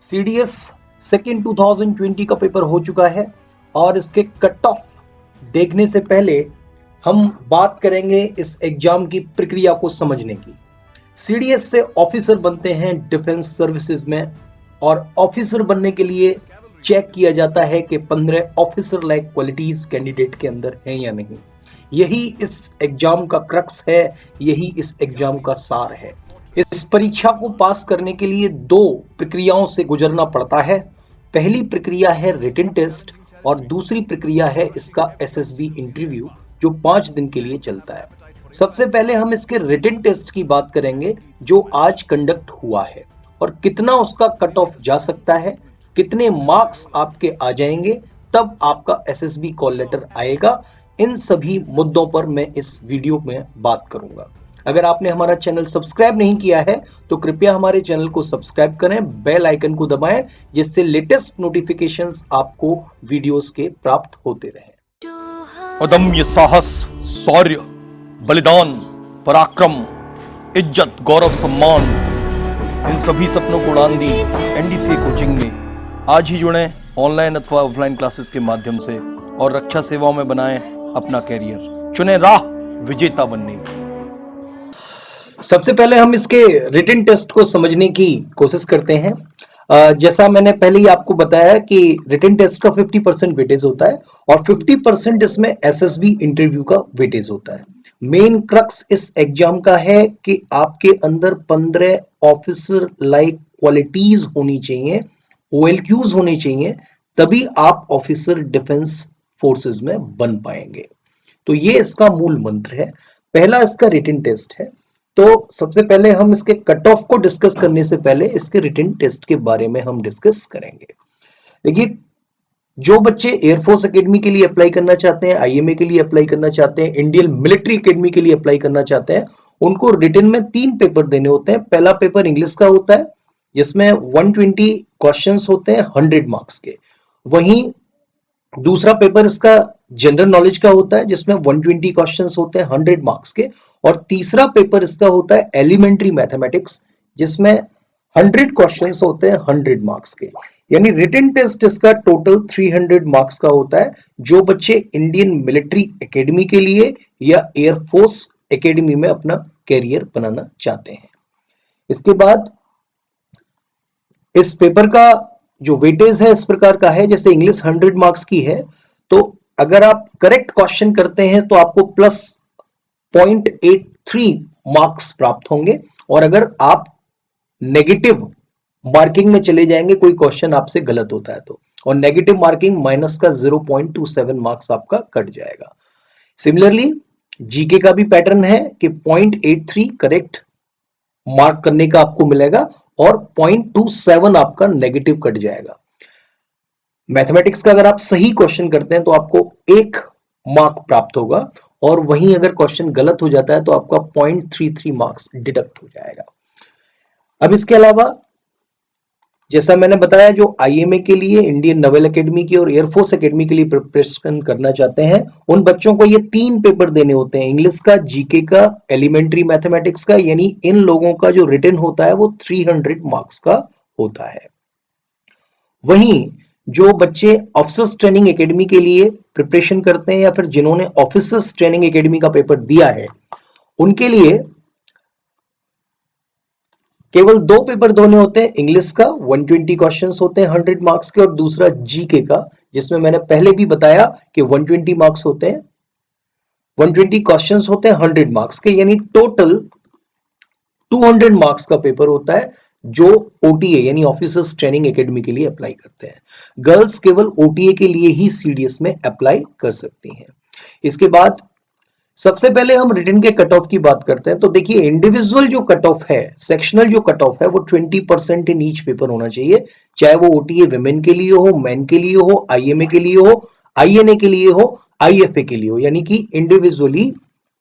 CDS second 2020 का paper हो चुका है और इसके कट ऑफ देखने से पहले हम बात करेंगे इस एग्जाम की प्रक्रिया को समझने की। सीडीएस से ऑफिसर बनते हैं डिफेंस सर्विसेज में, और ऑफिसर बनने के लिए चेक किया जाता है कि 15 ऑफिसर लाइक क्वालिटीज कैंडिडेट के अंदर हैं या नहीं। यही इस एग्जाम का क्रक्स है, यही इस एग्जाम का सार है। इस परीक्षा को पास करने के लिए दो प्रक्रियाओं से गुजरना पड़ता है। पहली प्रक्रिया है रिटन टेस्ट और दूसरी प्रक्रिया है इसका एसएसबी इंटरव्यू, जो 5 दिन के लिए चलता है। सबसे पहले हम इसके रिटन टेस्ट की बात करेंगे जो आज कंडक्ट हुआ है और कितना उसका कट ऑफ जा सकता है, कितने मार्क्स आपके आ जाएंगे, तब आपका एसएसबी कॉल लेटर आएगा। इन सभी मुद्दों पर मैं इस वीडियो में बात करूंगा। अगर आपने हमारा चैनल सब्सक्राइब नहीं किया है तो कृपया हमारे चैनल को सब्सक्राइब करें, बेल आइकन को दबाएं, जिससे लेटेस्ट नोटिफिकेशंस आपको वीडियोस के प्राप्त होते रहें। अदम्य साहस, शौर्य, बलिदान, पराक्रम, इज्जत, गौरव, सम्मान, इन सभी सपनों को उड़ान दी एनडीसीए कोचिंग में। आज ही जुड़ें ऑनलाइन अथवा ऑफलाइन क्लासेस के माध्यम से और रक्षा सेवाओं में बनाएं अपना कैरियर। चुने राह विजेता बनने की। सबसे पहले हम इसके रिटन टेस्ट को समझने की कोशिश करते हैं। जैसा मैंने पहले ही आपको बताया कि रिटन टेस्ट का 50% वेटेज होता है और 50% इसमें एसएसबी इंटरव्यू का वेटेज होता है। मेन क्रक्स इस एग्जाम का है कि आपके अंदर 15 ऑफिसर लाइक क्वालिटीज होनी चाहिए, ओएलक्यूज होने चाहिए, तभी आप ऑफिसर डिफेंस फोर्सेस में बन पाएंगे। तो ये इसका मूल मंत्र है। पहला इसका रिटन टेस्ट है। तो सबसे पहले हम इसके कट ऑफ को डिस्कस करने से पहले इसके रिटन टेस्ट के बारे में हम डिस्कस करेंगे। देखिए, जो बच्चे एयरफोर्स एकेडमी के लिए अप्लाई करना चाहते हैं, आईएमए के लिए अप्लाई करना चाहते हैं, इंडियन मिलिट्री एकेडमी के लिए अप्लाई करना चाहते हैं, उनको रिटन में 3 पेपर देने होते हैं। पहला पेपर इंग्लिश का होता है जिसमें 120 क्वेश्चंस होते हैं 100 मार्क्स के। वहीं दूसरा पेपर इसका जनरल नॉलेज का होता है जिसमें 120 क्वेश्चंस होते हैं 100 मार्क्स के। और तीसरा पेपर इसका होता है एलिमेंट्री मैथमेटिक्स जिसमें 100 क्वेश्चंस होते हैं 100 मार्क्स के। यानी रिटन टेस्ट इसका टोटल 300 मार्क्स का होता है। जो बच्चे इंडियन मिलिट्री एकेडमी के लिए या एयरफोर्स एकेडमी में अपना कैरियर बनाना चाहते हैं। इसके बाद इस पेपर का जो वेटेज है इस प्रकार का है, जैसे इंग्लिश 100 मार्क्स की है, तो अगर आप करेक्ट क्वेश्चन करते हैं तो आपको प्लस 0.83 मार्क्स प्राप्त होंगे, और अगर आप नेगेटिव मार्किंग में चले जाएंगे, कोई क्वेश्चन आपसे गलत होता है तो, और नेगेटिव मार्किंग माइनस का 0.27 मार्क्स आपका कट जाएगा। सिमिलरली जीके का भी पैटर्न है कि 0.83 करेक्ट मार्क करने का आपको मिलेगा और 0.27 आपका नेगेटिव कट जाएगा। मैथमेटिक्स का अगर आप सही क्वेश्चन करते हैं तो आपको 1 मार्क प्राप्त होगा, और वहीं अगर क्वेश्चन गलत हो जाता है तो आपका 0.33 मार्क्स डिडक्ट हो जाएगा। अब इसके अलावा जैसा मैंने बताया, जो आईएमए के लिए, इंडियन नेवल एकेडमी की और एयरफोर्स एकेडमी के लिए प्रिपरेशन करना चाहते हैं, उन बच्चों को ये 3 पेपर देने होते हैं, इंग्लिश का, जीके का, एलिमेंट्री मैथमेटिक्स का। यानी इन लोगों का जो रिटन होता है वो 300 मार्क्स का होता है। वहीं जो बच्चे ऑफिसर्स ट्रेनिंग एकेडमी के लिए प्रिपरेशन करते हैं या फिर जिन्होंने ऑफिसर्स ट्रेनिंग एकेडमी का पेपर दिया है, उनके लिए केवल 2 पेपर देने होते हैं। इंग्लिश का 120 क्वेश्चंस होते हैं 100 मार्क्स के, और दूसरा जीके का जिसमें मैंने पहले भी बताया कि 120 मार्क्स होते हैं, 120 क्वेश्चंस होते हैं 100 मार्क्स के। यानी टोटल 200 मार्क्स का पेपर होता है जो ओटीए यानी ऑफिसर्स ट्रेनिंग एकेडमी के लिए अप्लाई करते हैं। गर्ल्स केवल ओटीए के लिए ही सीडीएस में अप्लाई कर सकती हैं। इसके बाद सबसे पहले हम रिटन के कट ऑफ की बात करते हैं। तो देखिए, इंडिविजुअल जो कट ऑफ है, सेक्शनल जो कट ऑफ है, वो 20% इन ईच पेपर होना चाहिए, चाहे वो ओटीए विमेन के लिए हो, मेन के लिए हो, आईएमए के लिए हो, आईएनए के लिए हो, आईएफए के लिए हो। यानी कि इंडिविजुअली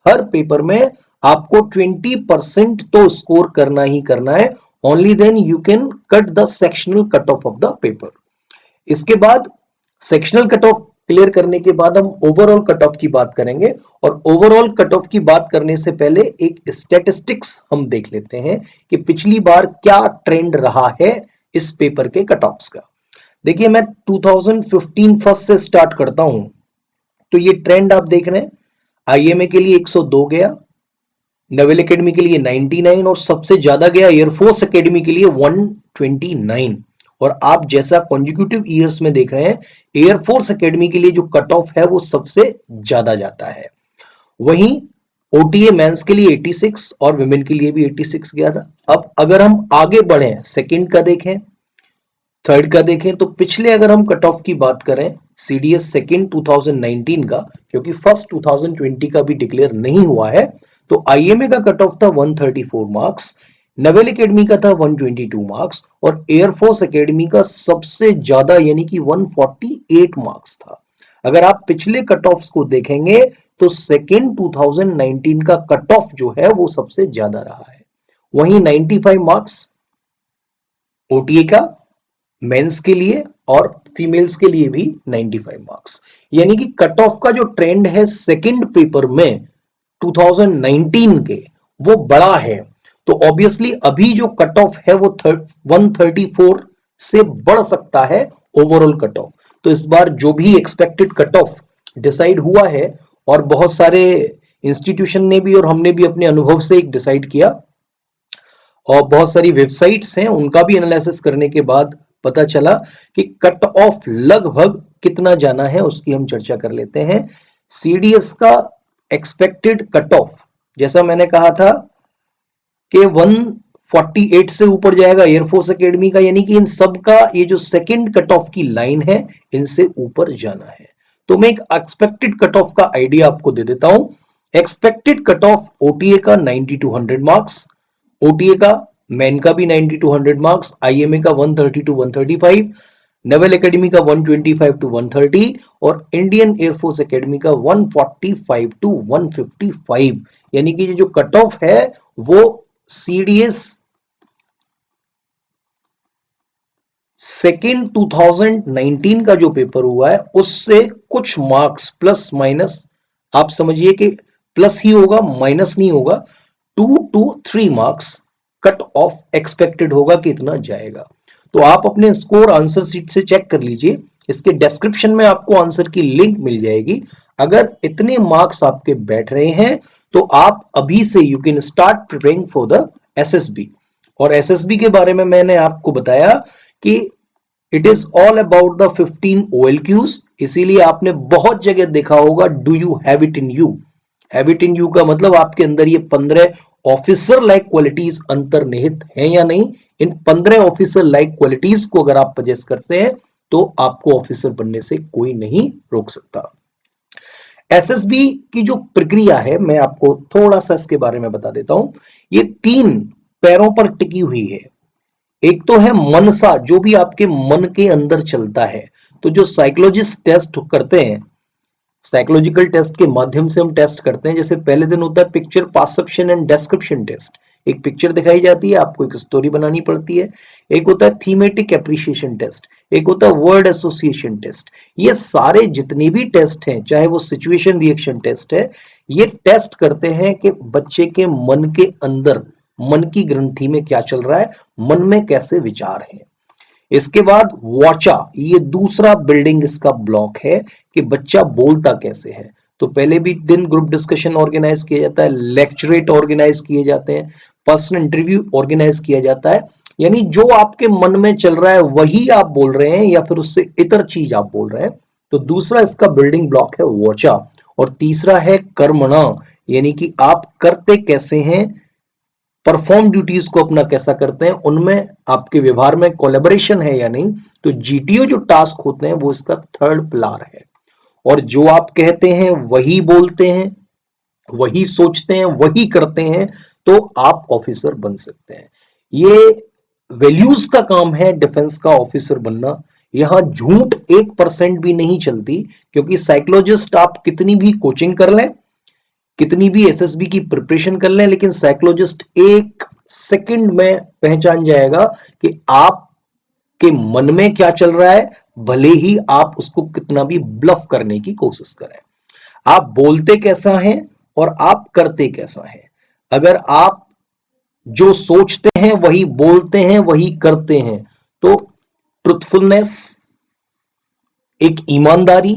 हर पेपर में आपको 20% तो स्कोर करना ही करना है। Only then you can cut the sectional cut off the paper. इसके बाद सेक्शनल कट ऑफ क्लियर करने के बाद हम ओवरऑल कट ऑफ की बात करेंगे, और ओवरऑल कट ऑफ की बात करने से पहले एक स्टैटिस्टिक्स हम देख लेते हैं कि पिछली बार क्या ट्रेंड रहा है इस पेपर के कट ऑफ्स का। देखिए मैं 2015 फर्स्ट से स्टार्ट करता हूं, तो ये ट्रेंड आप देख रहे हैं, आईएमए के लिए 102 गया, नेवल एकेडमी के लिए 99 और सबसे ज्यादा गया एयरफोर्स एकेडमी के लिए 129। और आप जैसा कॉन्जिक्यूटिव ईयर्स में देख रहे हैं, एयरफोर्स एकेडमी के लिए जो कट ऑफ है वो सबसे ज्यादा जाता है। वहीं ओटीए मेंस के लिए 86 और विमेन के लिए भी 86 गया था। अब अगर हम आगे बढ़े, सेकंड का देखें, थर्ड का देखें, तो पिछले अगर हम कट ऑफ की बात करें, सीडीएस सेकंड 2019 का, क्योंकि फर्स्ट 2020 का भी डिक्लेयर नहीं हुआ है, तो आईएमए का कट ऑफ था 134 मार्क्स, नेवल एकेडमी का था 122 मार्क्स और एयरफोर्स एकेडमी का सबसे ज्यादा यानी कि 148 मार्क्स था। अगर आप पिछले कट ऑफ्स को देखेंगे तो सेकेंड 2019 का कट ऑफ जो है वो सबसे ज्यादा रहा है। वहीं 95 मार्क्स ओटीए का मेंस के लिए और फीमेल्स के लिए भी 95 मार्क्स, यानी कि कट ऑफ का जो ट्रेंड है सेकंड पेपर में 2019 के वो बड़ा है। तो ऑब्वियसली अभी जो कट ऑफ है वो 134 से बढ़ सकता है ओवरऑल कट ऑफ। तो इस बार जो भी एक्सपेक्टेड कट ऑफ डिसाइड हुआ है, और बहुत सारे इंस्टीट्यूशन ने भी और हमने भी अपने अनुभव से एक डिसाइड किया, और बहुत सारी वेबसाइट्स हैं उनका भी एनालिसिस करने के बाद पता चला कि कट ऑफ लगभग कितना जाना है, उसकी हम चर्चा कर लेते हैं। सीडीएस का एक्सपेक्टेड कट ऑफ, जैसा मैंने कहा था कि 148 से ऊपर जाएगा एयरफोर्स एकेडमी का, यानी कि इन सब का ये जो सेकंड कट ऑफ की लाइन है इनसे ऊपर जाना है। तो मैं एक एक्सपेक्टेड कट ऑफ का आइडिया आपको दे देता हूं। एक्सपेक्टेड कट ऑफ ओटीए का 90 to 100 मार्क्स, ओटीए का मेन का भी 90 to 100 मार्क्स, आईएमए का 130 to 135, नेवल एकेडमी का 125 to 130 और इंडियन एयरफोर्स एकेडमी का 145 to 155। यानी कि जो कट ऑफ है वो सीडीएस सेकेंड 2019 का जो पेपर हुआ है उससे कुछ मार्क्स प्लस माइनस, आप समझिए कि प्लस ही होगा, माइनस नहीं होगा, 2 to 3 marks cut off expected होगा कि इतना जाएगा। तो आप अपने स्कोर आंसर शीट से चेक कर लीजिए, इसके डिस्क्रिप्शन में आपको आंसर की लिंक मिल जाएगी। अगर इतने मार्क्स आपके बैठ रहे हैं तो आप अभी से you can start preparing for the SSB. और एसएसबी के बारे में मैंने आपको बताया कि it is all about the 15 OLQs, इसीलिए आपने बहुत जगह देखा होगा do you have it in you. Have it in you का मतलब आपके अंदर ये 15 ऑफिसर लाइक क्वालिटीज अंतर्निहित हैं या नहीं। इन 15 ऑफिसर लाइक क्वालिटीज को अगर आप पजेस करते हैं तो आपको ऑफिसर बनने से कोई नहीं रोक सकता। एसएसबी की जो प्रक्रिया है मैं आपको थोड़ा सा इसके बारे में बता देता हूं। ये 3 पैरों पर टिकी हुई है। एक तो है मनसा, जो भी आपके मन के अंदर चलता है। तो जो साइकोलॉजिस्ट टेस्ट करते हैं, साइकोलॉजिकल टेस्ट के माध्यम से हम टेस्ट करते हैं। जैसे पहले दिन होता है picture perception and description test, एक पिक्चर दिखाई जाती है, आपको एक स्टोरी बनानी पड़ती है। एक होता है थीमेटिक एप्रिसिएशन टेस्ट, एक होता है वर्ड एसोसिएशन टेस्ट। ये सारे जितने भी टेस्ट हैं, चाहे वो सिचुएशन रिएक्शन टेस्ट है, ये टेस्ट करते हैं कि बच्चे के मन के अंदर, मन की ग्रंथि में क्या चल रहा है, मन में कैसे विचार हैं। इसके बाद वाचा, ये दूसरा बिल्डिंग इसका ब्लॉक है कि बच्चा बोलता कैसे है। तो पहले भी दिन ग्रुप डिस्कशन ऑर्गेनाइज किया जाता है, लेक्चरेट ऑर्गेनाइज किए जाते हैं, पर्सनल इंटरव्यू ऑर्गेनाइज किया जाता है। यानी जो आपके मन में चल रहा है वही आप बोल रहे हैं या फिर उससे इतर चीज आप बोल रहे हैं। तो दूसरा इसका बिल्डिंग ब्लॉक है वाचा। और तीसरा है कर्मणा, यानी कि आप करते कैसे हैं, परफॉर्म ड्यूटीज को अपना कैसा करते हैं, उनमें आपके व्यवहार में कोलैबोरेशन है या नहीं। तो जीटीओ जो टास्क होते हैं वो इसका थर्ड पिलार है। और जो आप कहते हैं वही बोलते हैं, वही सोचते हैं, वही करते हैं, तो आप ऑफिसर बन सकते हैं। ये वैल्यूज का काम है डिफेंस का ऑफिसर बनना। यहां झूठ 1% भी नहीं चलती, क्योंकि साइकोलॉजिस्ट आप कितनी भी कोचिंग कर लें, कितनी भी एसएसबी की प्रिपरेशन कर लें, लेकिन साइकोलॉजिस्ट 1 सेकंड में पहचान जाएगा कि आपके मन में क्या चल रहा है, भले ही आप उसको कितना भी ब्लफ करने की कोशिश करें। आप बोलते कैसा हैं और आप करते कैसा हैं। अगर आप जो सोचते हैं वही बोलते हैं, वही करते हैं, तो ट्रुथफुलनेस, एक ईमानदारी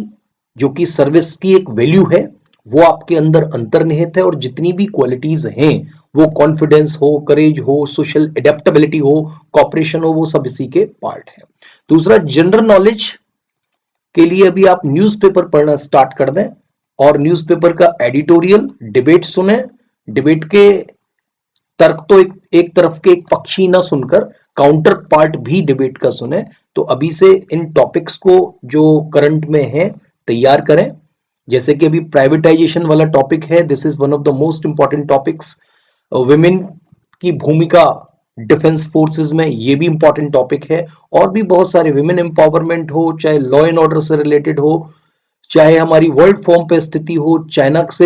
जो कि सर्विस की एक वैल्यू है, वो आपके अंदर अंतर्निहित है। और जितनी भी क्वालिटीज हैं, वो कॉन्फिडेंस हो, करेज हो, सोशल एडेप्टेबिलिटी हो, कॉपरेशन हो, वो सब इसी के पार्ट है। दूसरा, जनरल नॉलेज के लिए अभी आप न्यूज़पेपर पढ़ना स्टार्ट कर दें और न्यूज़पेपर का एडिटोरियल, डिबेट सुने। डिबेट के तर्क तो एक तरफ के एक पक्षी ना सुनकर काउंटर पार्ट भी डिबेट का सुने। तो अभी से इन टॉपिक्स को जो करंट में है तैयार करें। जैसे कि अभी प्राइवेटाइजेशन वाला टॉपिक है, this is one of the most important topics. Women की भूमिका डिफेंस फोर्सेस में, ये भी इंपॉर्टेंट टॉपिक है। और भी बहुत सारे, विमेन एम्पावरमेंट हो, चाहे लॉ एंड ऑर्डर से रिलेटेड हो, चाहे हमारी वर्ल्ड फॉर्म पे स्थिति हो, चाइना से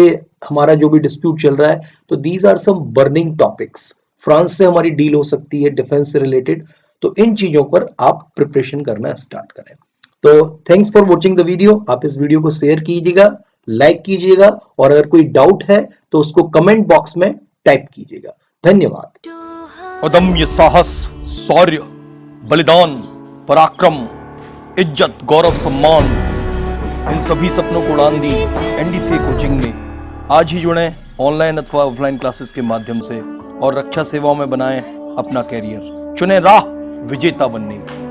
हमारा जो भी डिस्प्यूट चल रहा है, तो these are some burning topics. France से हमारी डील हो सकती है डिफेंस से रिलेटेड। तो इन चीजों पर आप प्रिपरेशन करना स्टार्ट करें। तो thanks for watching the video. आप इस वीडियो को शेयर कीजिएगा, लाइक कीजिएगा, और अगर कोई डाउट है तो उसको कमेंट बॉक्स में टाइप कीजिएगा। धन्यवाद। अदम्य साहस, शौर्य, बलिदान, पराक्रम, इज्जत, गौरव, सम्मान, इन सभी सपनों को उड़ान दी एनडीसीए कोचिंग में। आज ही जुड़ें ऑनलाइन अथवा ऑफलाइन क्लासेस के माध्यम से और रक्षा सेवाओं में बनाएं अपना कैरियर। चुनें राह विजेता बनने की।